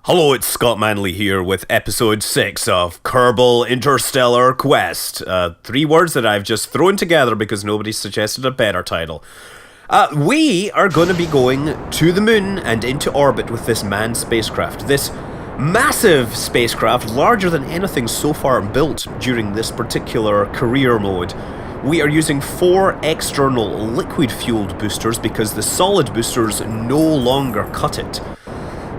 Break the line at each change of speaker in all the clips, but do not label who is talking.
Hello, it's Scott Manley here with episode 6 of Kerbal Interstellar Quest. Three words that I've just thrown together because nobody suggested a better title. We are going to be going to the moon and into orbit with this manned spacecraft. This massive spacecraft, larger than anything so far built during this particular career mode. We are using 4 external liquid-fueled boosters because the solid boosters no longer cut it.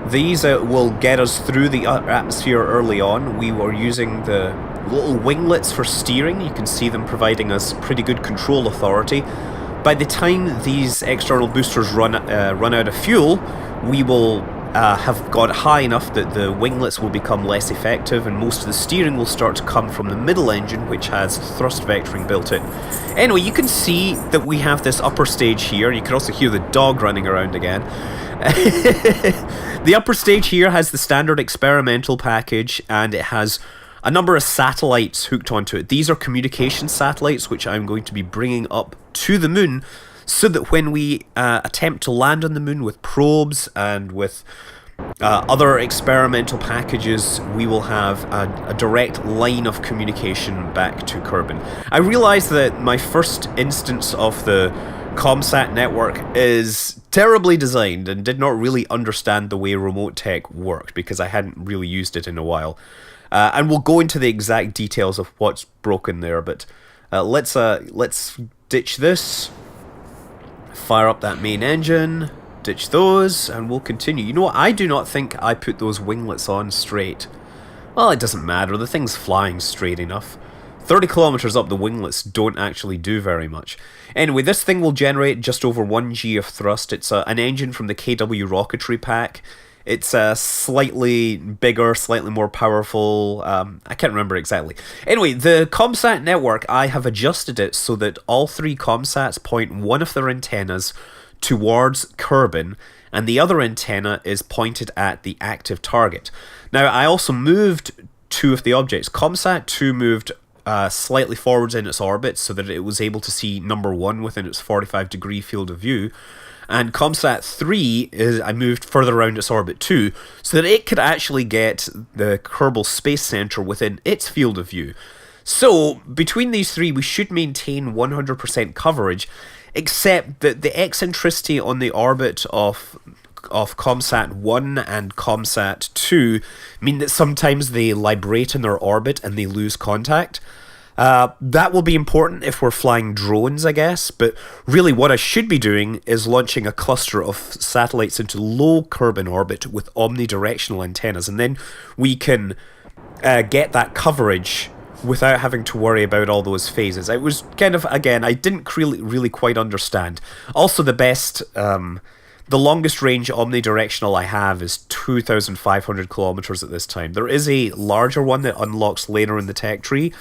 These will get us through the atmosphere early on. We were using the little winglets for steering. You can see them providing us pretty good control authority. By the time these external boosters run out of fuel, we will have got high enough that the winglets will become less effective, and most of the steering will start to come from the middle engine, which has thrust vectoring built in. Anyway, you can see that we have this upper stage here. You can also hear the dog running around again. The upper stage here has the standard experimental package, and it has a number of satellites hooked onto it. These are communication satellites, which I'm going to be bringing up to the moon, so that when we attempt to land on the moon with probes and with other experimental packages, we will have a direct line of communication back to Kerbin. I realize that my first instance of the ComSat network is terribly designed and did not really understand the way remote tech worked because I hadn't really used it in a while. And we'll go into the exact details of what's broken there, but let's ditch this, fire up that main engine, ditch those, and we'll continue. You know what, I do not think I put those winglets on straight. Well, it doesn't matter, the thing's flying straight enough. 30 kilometers up, the winglets don't actually do very much. Anyway, this thing will generate just over 1G of thrust. It's an engine from the KW rocketry pack. It's slightly bigger, slightly more powerful. I can't remember exactly. Anyway, the ComSat network, I have adjusted it so that all 3 ComSats point one of their antennas towards Kerbin, and the other antenna is pointed at the active target. Now, I also moved 2 of the objects. ComSat 2 moved slightly forwards in its orbit so that it was able to see number 1 within its 45-degree field of view. And ComSat 3 I moved further around its orbit too, so that it could actually get the Kerbal Space Center within its field of view. So, between these 3, we should maintain 100% coverage, except that the eccentricity on the orbit of ComSat 1 and ComSat 2 mean that sometimes they librate in their orbit and they lose contact. That will be important if we're flying drones, I guess, but really what I should be doing is launching a cluster of satellites into low Kerbin orbit with omnidirectional antennas, and then we can get that coverage without having to worry about all those phases. It was kind of, again, I didn't really quite understand. Also, the longest range omnidirectional I have is 2,500 kilometers at this time. There is a larger one that unlocks later in the tech tree.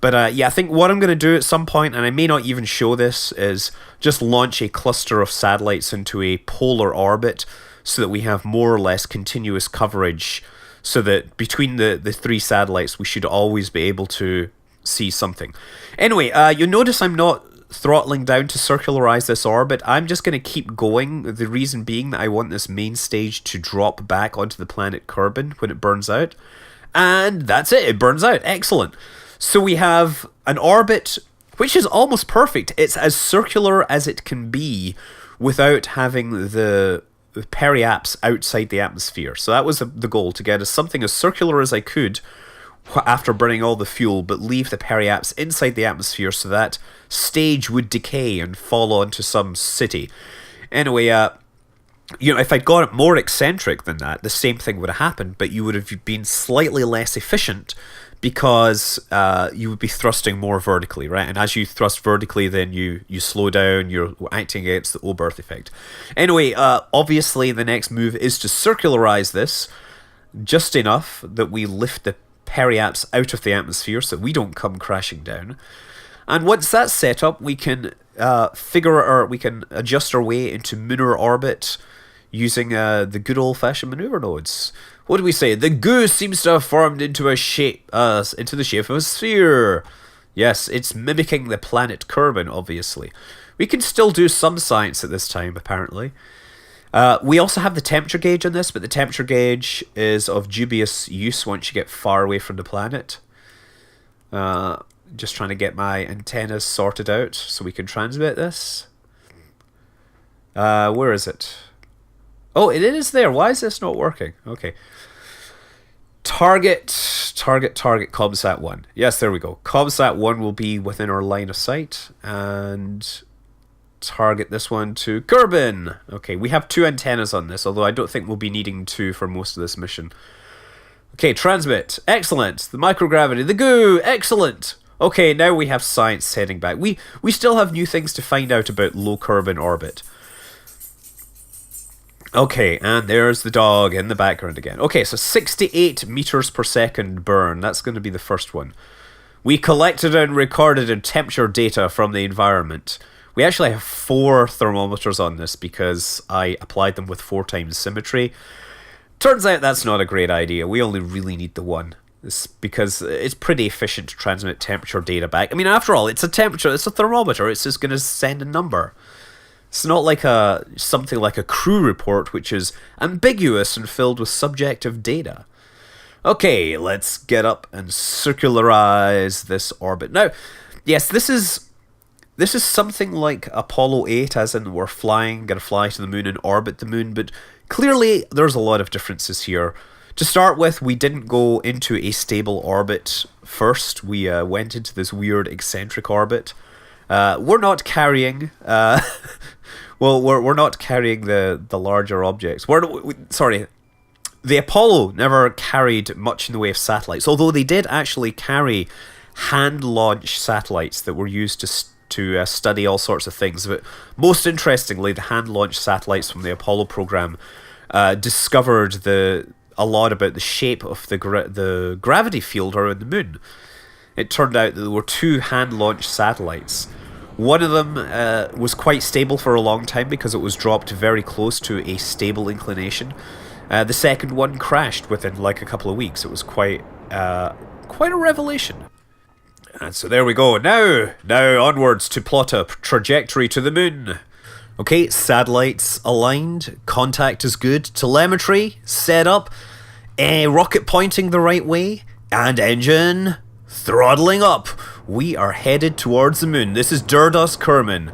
But yeah, I think what I'm going to do at some point, and I may not even show this, is just launch a cluster of satellites into a polar orbit so that we have more or less continuous coverage, so that between the 3 satellites we should always be able to see something. Anyway, you'll notice I'm not throttling down to circularize this orbit. I'm just going to keep going, the reason being that I want this main stage to drop back onto the planet Kerbin when it burns out. And that's it, it burns out. Excellent. So we have an orbit which is almost perfect. It's as circular as it can be without having the periaps outside the atmosphere. So that was the goal, to get something as circular as I could after burning all the fuel, but leave the periaps inside the atmosphere so that stage would decay and fall onto some city. Anyway, if I'd got it more eccentric than that, the same thing would have happened, but you would have been slightly less efficient because you would be thrusting more vertically, right? And as you thrust vertically, then you slow down, you're acting against the Oberth effect. Anyway, obviously the next move is to circularize this just enough that we lift the periaps out of the atmosphere so we don't come crashing down. And once that's set up, we can we can adjust our way into Munar orbit using the good old-fashioned maneuver nodes. What do we say? The goo seems to have formed into the shape of a sphere. Yes, it's mimicking the planet Kerbin, obviously. We can still do some science at this time, apparently. We also have the temperature gauge on this, but the temperature gauge is of dubious use once you get far away from the planet. Just trying to get my antennas sorted out so we can transmit this. Where is it? Oh, it is there. Why is this not working? Okay. Target ComSat 1. Yes, there we go. ComSat 1 will be within our line of sight. And target this one to Kerbal. Okay, we have 2 antennas on this, although I don't think we'll be needing 2 for most of this mission. Okay, transmit. Excellent. The microgravity. The goo. Excellent. Okay, now we have science heading back. We still have new things to find out about low Kerbal orbit. Okay, and there's the dog in the background again. Okay, so 68 meters per second burn. That's going to be the first one. We collected and recorded temperature data from the environment. We actually have 4 thermometers on this because I applied them with 4 times symmetry. Turns out that's not a great idea. We only really need the one. It's because it's pretty efficient to transmit temperature data back. I mean, after all, it's a temperature, it's a thermometer. It's just going to send a number. It's not like something like a crew report, which is ambiguous and filled with subjective data. Okay, let's get up and circularize this orbit. Now, yes, this is something like Apollo 8, as in we're going to fly to the moon and orbit the moon, but clearly there's a lot of differences here. To start with, we didn't go into a stable orbit first. We went into this weird eccentric orbit. We're not carrying... well, we're not carrying the larger objects. Sorry, the Apollo never carried much in the way of satellites, although they did actually carry hand-launched satellites that were used to study all sorts of things. But most interestingly, the hand-launched satellites from the Apollo program discovered a lot about the shape of the gravity field around the moon. It turned out that there were 2 hand-launched satellites. One of them was quite stable for a long time because it was dropped very close to a stable inclination. The second one crashed within like a couple of weeks. It was quite a revelation. And so there we go. Now onwards to plot a trajectory to the moon. Okay, satellites aligned, contact is good, telemetry set up, rocket pointing the right way, and engine throttling up. We are headed towards the moon. This is Durdos Kerman.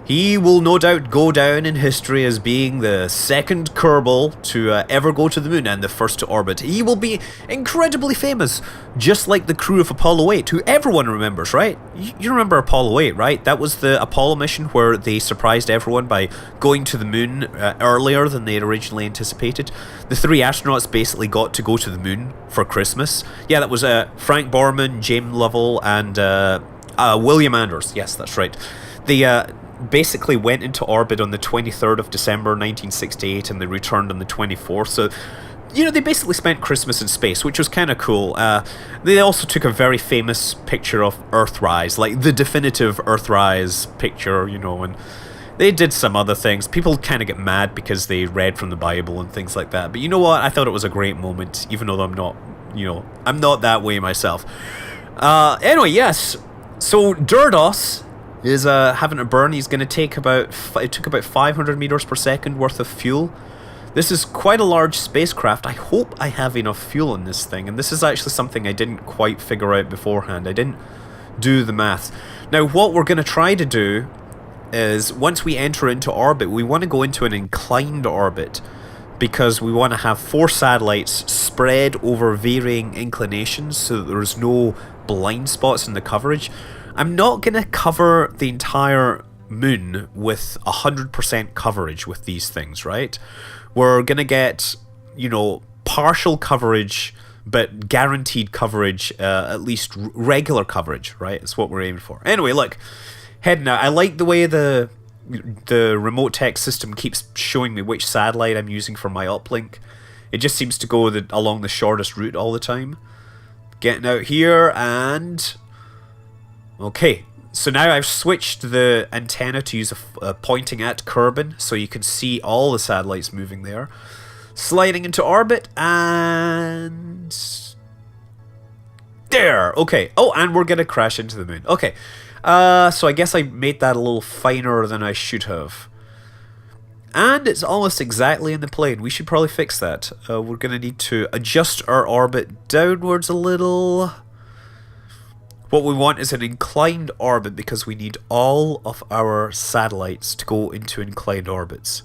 He will no doubt go down in history as being the second Kerbal to ever go to the moon and the first to orbit. He will be incredibly famous, just like the crew of Apollo 8, who everyone remembers, right? You remember Apollo 8, right? That was the Apollo mission where they surprised everyone by going to the moon earlier than they had originally anticipated. The 3 astronauts basically got to go to the moon for Christmas. Yeah, that was Frank Borman, James Lovell, and William Anders. Yes, that's right. They basically went into orbit on the 23rd of December 1968 and they returned on the 24th. So, they basically spent Christmas in space, which was kind of cool. They also took a very famous picture of Earthrise, like the definitive Earthrise picture, and they did some other things. People kind of get mad because they read from the Bible and things like that. But you know what? I thought it was a great moment, even though I'm not that way myself. Anyway, yes. So Durdos is having a burn. He's going to take it took about 500 meters per second worth of fuel. This is quite a large spacecraft. I hope I have enough fuel in this thing, and this is actually something I didn't quite figure out beforehand. I didn't do the math. Now, what we're going to try to do is, once we enter into orbit, we want to go into an inclined orbit, because we want to have 4 satellites spread over varying inclinations so that there's no blind spots in the coverage. I'm not going to cover the entire moon with 100% coverage with these things, right? We're going to get, partial coverage, but guaranteed coverage, at least regular coverage, right? That's what we're aiming for. Anyway, look, heading out. I like the way the remote tech system keeps showing me which satellite I'm using for my uplink. It just seems to go along the shortest route all the time. Getting out here and... Okay, so now I've switched the antenna to use a pointing at Kerbal, so you can see all the satellites moving there. Sliding into orbit, and... There! Okay. Oh, and we're gonna crash into the moon. Okay. So I guess I made that a little finer than I should have. And it's almost exactly in the plane. We should probably fix that. We're going to need to adjust our orbit downwards a little. What we want is an inclined orbit because we need all of our satellites to go into inclined orbits.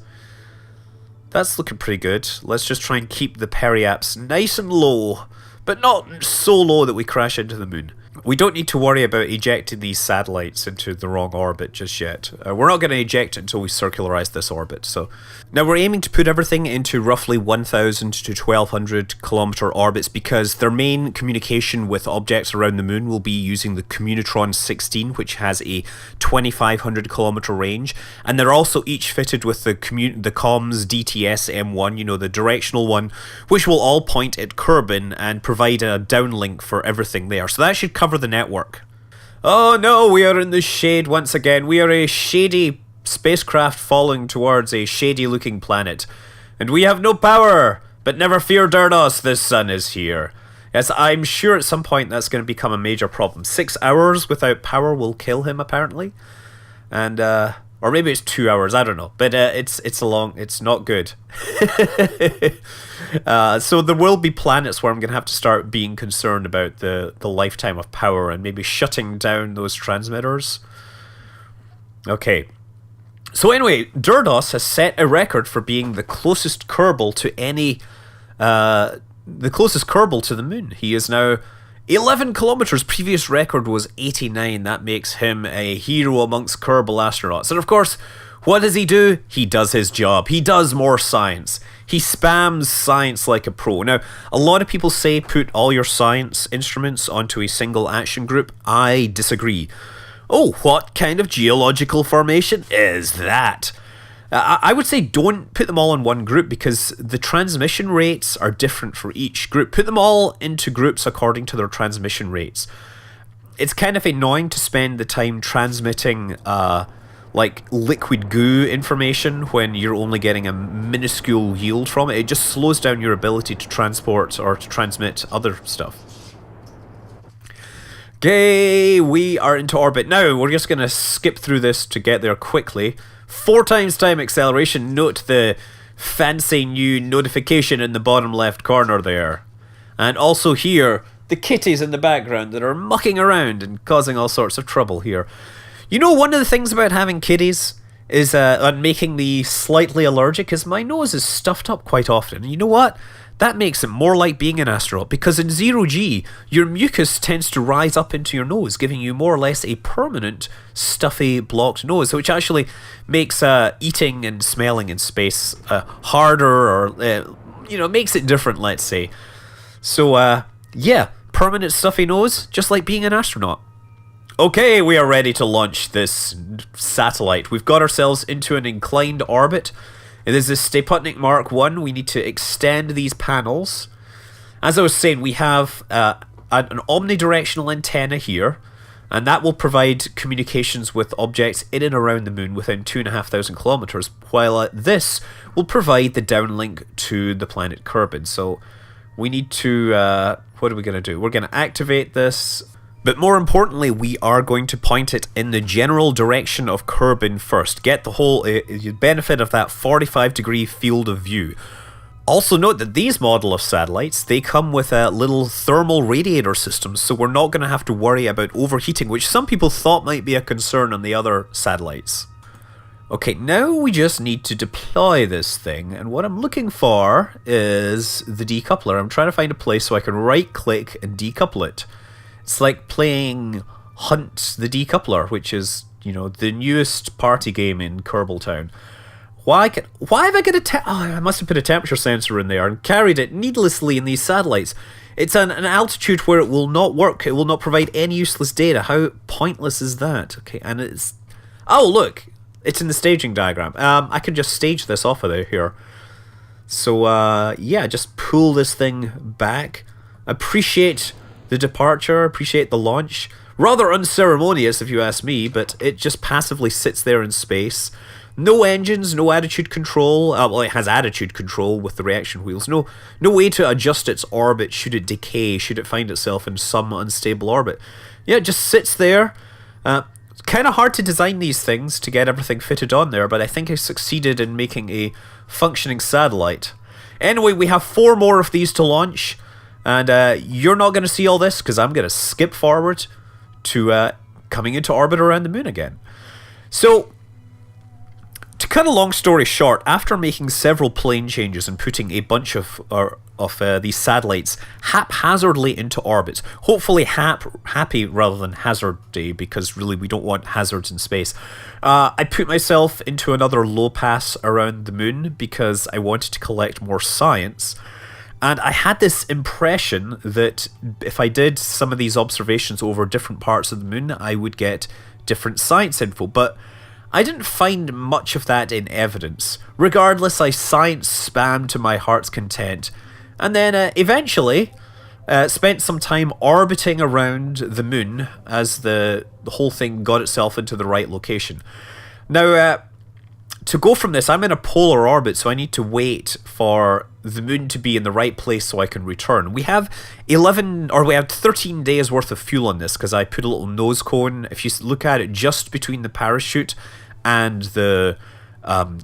That's looking pretty good. Let's just try and keep the periaps nice and low, but not so low that we crash into the moon. We don't need to worry about ejecting these satellites into the wrong orbit just yet. We're not going to eject it until we circularize this orbit. So now we're aiming to put everything into roughly 1,000 to 1,200 kilometer orbits because their main communication with objects around the moon will be using the Communotron 16, which has a 2,500 kilometer range, and they're also each fitted with the comms DTS M1, you know, the directional one, which will all point at Kerbal and provide a downlink for everything there. So that should cover the network. Oh no, we are in the shade once again. We are a shady spacecraft falling towards a shady looking planet. And we have no power! But never fear, Durdos, the sun is here. Yes, I'm sure at some point that's going to become a major problem. 6 hours without power will kill him, apparently. And, or maybe it's 2 hours, I don't know. But it's not good. So there will be planets where I'm going to have to start being concerned about the lifetime of power and maybe shutting down those transmitters. Okay. So anyway, Durdos has set a record for being the closest Kerbal to the moon. He is now 11 kilometers. Previous record was 89. That makes him a hero amongst Kerbal astronauts. And of course, what does he do? He does his job. He does more science. He spams science like a pro. Now, a lot of people say put all your science instruments onto a single action group. I disagree. Oh, what kind of geological formation is that? I would say don't put them all in one group because the transmission rates are different for each group. Put them all into groups according to their transmission rates. It's kind of annoying to spend the time transmitting like liquid goo information when you're only getting a minuscule yield from it. It just slows down your ability to transport or to transmit other stuff. Okay, we are into orbit now. We're just going to skip through this to get there quickly. 4 times time acceleration. Note the fancy new notification in the bottom left corner there. And also here, the kitties in the background that are mucking around and causing all sorts of trouble here. You know, one of the things about having kitties is and making me slightly allergic is my nose is stuffed up quite often. And you know what? That makes it more like being an astronaut because in 0G, your mucus tends to rise up into your nose, giving you more or less a permanent, stuffy, blocked nose, which actually makes eating and smelling in space harder or, makes it different, let's say. So, yeah, permanent stuffy nose, just like being an astronaut. Okay, we are ready to launch this satellite. We've got ourselves into an inclined orbit. It is the Sputnik Mark 1. We need to extend these panels. As I was saying, we have an omnidirectional antenna here, and that will provide communications with objects in and around the moon within 2,500 kilometers, while this will provide the downlink to the planet Kerbal. So we need to... what are we going to do? We're going to activate this... But more importantly, we are going to point it in the general direction of Kerbal first. Get the whole benefit of that 45-degree field of view. Also note that these model of satellites, they come with a little thermal radiator systems, so we're not going to have to worry about overheating, which some people thought might be a concern on the other satellites. Okay, now we just need to deploy this thing, and what I'm looking for is the decoupler. I'm trying to find a place so I can right-click and decouple it. It's like playing Hunt the Decoupler, which is, the newest party game in Kerbal Town. Why have I got I must have put a temperature sensor in there and carried it needlessly in these satellites. It's an altitude where it will not work. It will not provide any useless data. How pointless is that? Okay, and it's... Oh, look! It's in the staging diagram. I can just stage this off of here. So, yeah, just pull this thing back. Appreciate... the departure, appreciate the launch. Rather unceremonious if you ask me, but it just passively sits there in space. No engines, no attitude control. Well, it has attitude control with the reaction wheels. No way to adjust its orbit should it decay, should it find itself in some unstable orbit. Yeah, it just sits there. It's kind of hard to design these things to get everything fitted on there, but I think I succeeded in making a functioning satellite. Anyway, we have 4 more of these to launch, and you're not going to see all this because I'm going to skip forward to coming into orbit around the moon again. So, to cut a long story short, after making several plane changes and putting a bunch of these satellites haphazardly into orbit, hopefully happy rather than hazardy, because really we don't want hazards in space, I put myself into another low pass around the moon because I wanted to collect more science. And I had this impression that if I did some of these observations over different parts of the moon, I would get different science info, but I didn't find much of that in evidence. Regardless, I science spammed to my heart's content, and then eventually spent some time orbiting around the moon as the whole thing got itself into the right location. Now, to go from this, I'm in a polar orbit, so I need to wait for the moon to be in the right place so I can return. We have 13 days worth of fuel on this because I put a little nose cone. If you look at it just between the parachute and the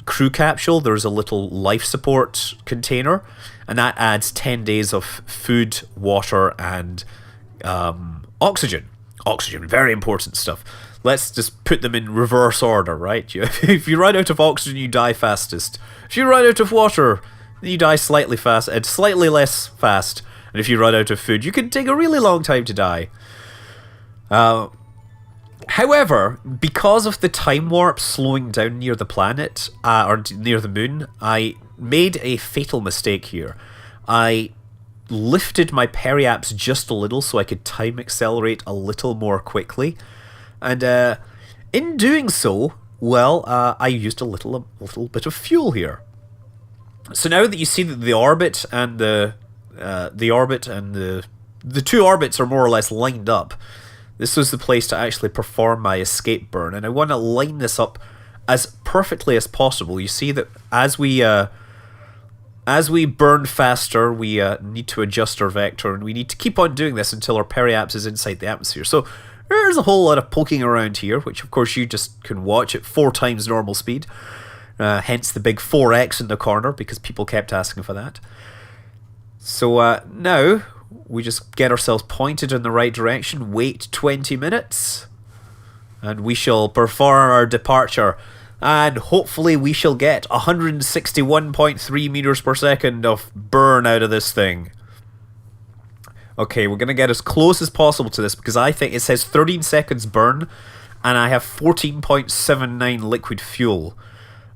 crew capsule, there's a little life support container, and that adds 10 days of food, water, and oxygen. Oxygen, very important stuff. Let's just put them in reverse order, right? If you run out of oxygen, you die fastest. If you run out of water, you die slightly less fast. And if you run out of food, you can take a really long time to die. However, because of the time warp slowing down near the planet, or near the moon, I made a fatal mistake here. I lifted my periaps just a little so I could time accelerate a little more quickly. And in doing so, well, I used a little bit of fuel here. So now that you see that the orbit and the two orbits are more or less lined up, this was the place to actually perform my escape burn, and I want to line this up as perfectly as possible. You see that as we burn faster, we need to adjust our vector, and we need to keep on doing this until our periaps is inside the atmosphere. So there's a whole lot of poking around here, which of course you just can watch at 4 times normal speed. Hence the big 4x in the corner, because people kept asking for that. So now we just get ourselves pointed in the right direction, wait 20 minutes, and we shall perform our departure. And hopefully we shall get 161.3 meters per second of burn out of this thing. Okay, we're going to get as close as possible to this, because I think it says 13 seconds burn, and I have 14.79 liquid fuel.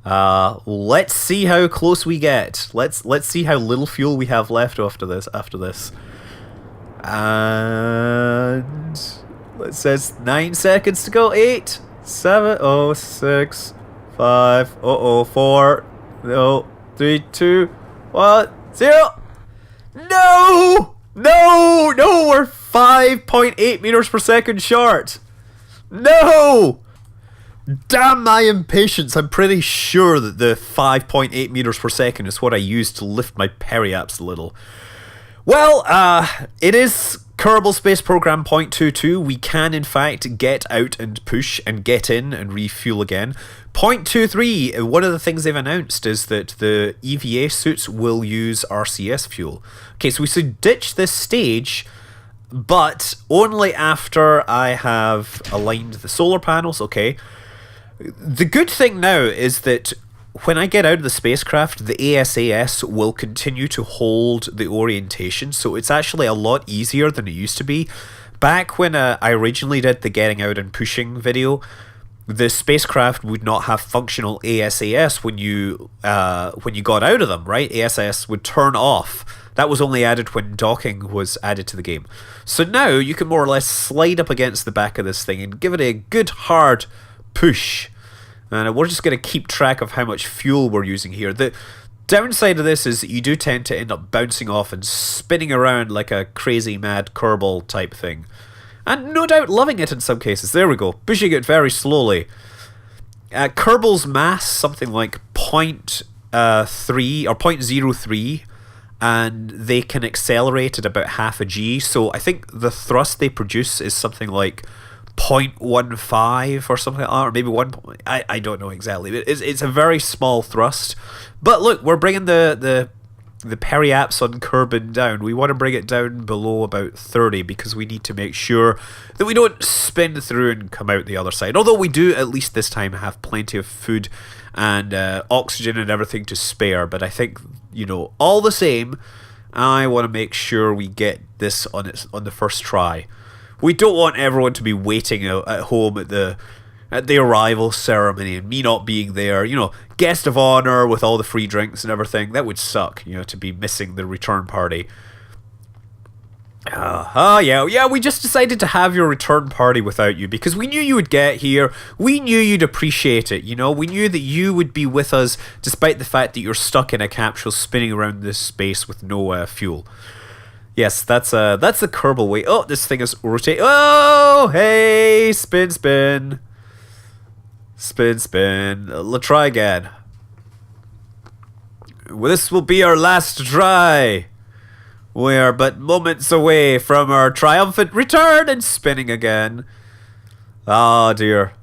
Let's see how close we get. Let's see how little fuel we have left after this. And it says 9 seconds to go. 8, 7, 6, 5, 4, 3, 2, 1, 0. No, we're 5.8 meters per second short. No! Damn my impatience. I'm pretty sure that the 5.8 meters per second is what I used to lift my periaps a little. Well, it is Kerbal Space Program 0.22. We can, in fact, get out and push and get in and refuel again. 0.23, one of the things they've announced is that the EVA suits will use RCS fuel. Okay, so we should ditch this stage, but only after I have aligned the solar panels. Okay. The good thing now is that when I get out of the spacecraft, the ASAS will continue to hold the orientation, so it's actually a lot easier than it used to be. Back when I originally did the getting out and pushing video, the spacecraft would not have functional ASAS when you got out of them, right? ASAS would turn off. That was only added when docking was added to the game. So now you can more or less slide up against the back of this thing and give it a good hard push. And we're just going to keep track of how much fuel we're using here. The downside of this is that you do tend to end up bouncing off and spinning around like a crazy mad Kerbal type thing. And no doubt loving it in some cases. There we go. Pushing it very slowly. Kerbal's mass, something like 0.3 or 0.03, and they can accelerate at about half a G. So I think the thrust they produce is something like 0.15 or something like that, or maybe 1. I don't know exactly. It's a very small thrust. But look, we're bringing the periaps on Kerbal down. We want to bring it down below about 30 because we need to make sure that we don't spin through and come out the other side. Although we do, at least this time, have plenty of food and oxygen and everything to spare. But I think, you know, all the same, I want to make sure we get this on the first try. We don't want everyone to be waiting at home at the arrival ceremony and me not being there. You know, guest of honor with all the free drinks and everything. That would suck, you know, to be missing the return party. Yeah, we just decided to have your return party without you because we knew you would get here. We knew you'd appreciate it, you know. We knew that you would be with us despite the fact that you're stuck in a capsule spinning around this space with no fuel. Yes, that's the Kerbal way. Oh, this thing is rotating. Oh, hey, spin. Let's try again. Well, this will be our last try. We are but moments away from our triumphant return and spinning again. Oh dear.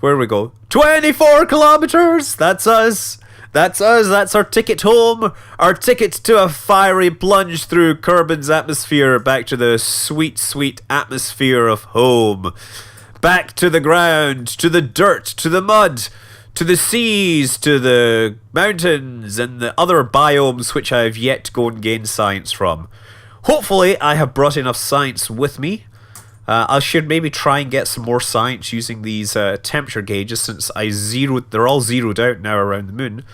Where do we go? 24 kilometers! That's us. That's our ticket home. Our ticket to a fiery plunge through Kerbal's atmosphere back to the sweet, sweet atmosphere of home. Back to the ground, to the dirt, to the mud, to the seas, to the mountains, and the other biomes which I have yet to go and gain science from. Hopefully, I have brought enough science with me. I should maybe try and get some more science using these temperature gauges since they're all zeroed out now around the moon.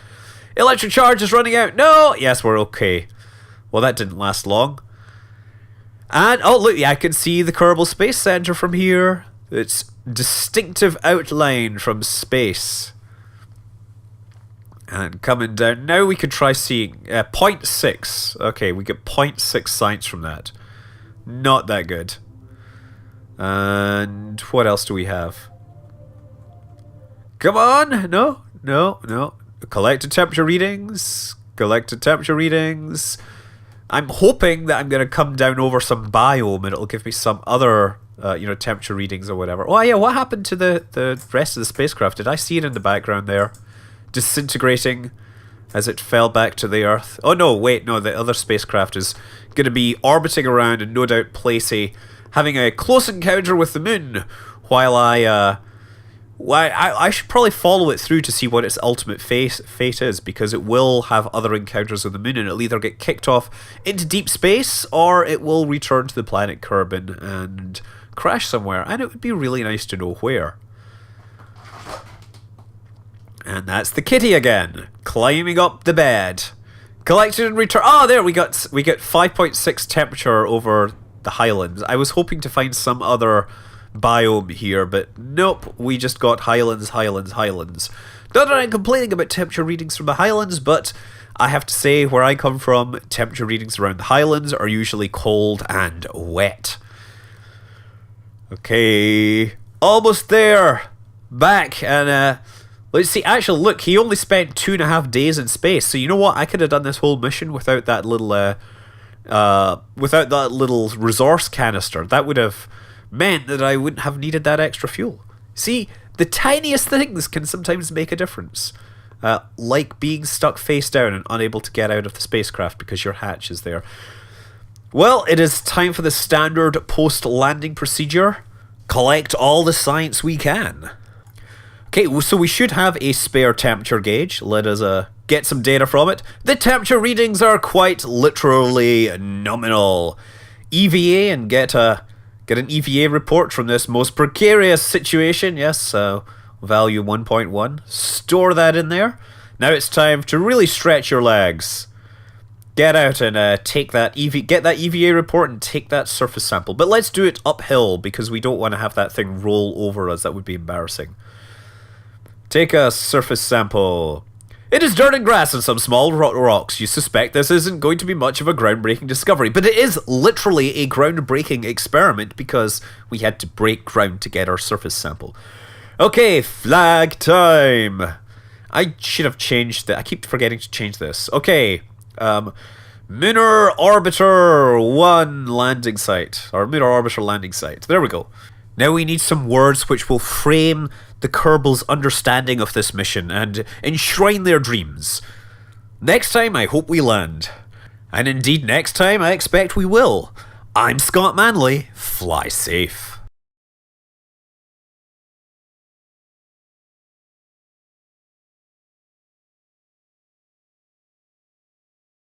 Electric charge is running out. No! Yes, we're okay. Well, that didn't last long. And, oh look, yeah, I can see the Kerbal Space Center from here. Its distinctive outline from space. And coming down. Now we could try seeing 0.6. Okay, we get 0.6 science from that. Not that good. And what else do we have? Come on! No. Collected temperature readings. I'm hoping that I'm going to come down over some biome and it'll give me some other, temperature readings or whatever. Oh yeah, what happened to the rest of the spacecraft? Did I see it in the background there? Disintegrating as it fell back to the Earth. Oh no, wait, no, the other spacecraft is going to be orbiting around and no doubt having a close encounter with the moon while I should probably follow it through to see what its ultimate fate is, because it will have other encounters with the moon and it'll either get kicked off into deep space or it will return to the planet Kerbal and crash somewhere, and it would be really nice to know where. And that's the kitty again, climbing up the bed. Collected and return. Oh, there we got 5.6 temperature over the Highlands. I was hoping to find some other biome here, but nope, we just got Highlands. Not that I'm complaining about temperature readings from the Highlands, but I have to say, where I come from, temperature readings around the Highlands are usually cold and wet. Okay, almost there. Back, and let's see, actually, look, he only spent 2.5 days in space, so you know what, I could have done this whole mission without that little resource canister. That would have meant that I wouldn't have needed that extra fuel. See, the tiniest things can sometimes make a difference. Like being stuck face down and unable to get out of the spacecraft because your hatch is there. Well, it is time for the standard post-landing procedure. Collect all the science we can. Okay, so we should have a spare temperature gauge. Let us get some data from it. The temperature readings are quite literally nominal. EVA, and get an EVA report from this most precarious situation. Yes, value 1.1. Store that in there. Now it's time to really stretch your legs. Get out and get that EVA report and take that surface sample. But let's do it uphill because we don't want to have that thing roll over us. That would be embarrassing. Take a surface sample. It is dirt and grass and some small rocks. You suspect this isn't going to be much of a groundbreaking discovery, but it is literally a groundbreaking experiment because we had to break ground to get our surface sample. Okay, flag time. I should have changed that. I keep forgetting to change this. Okay, Munar Orbiter 1 landing site, or Munar Orbiter landing site. There we go. Now we need some words which will frame the Kerbal's understanding of this mission and enshrine their dreams. Next time I hope we land. And indeed next time I expect we will. I'm Scott Manley. Fly safe.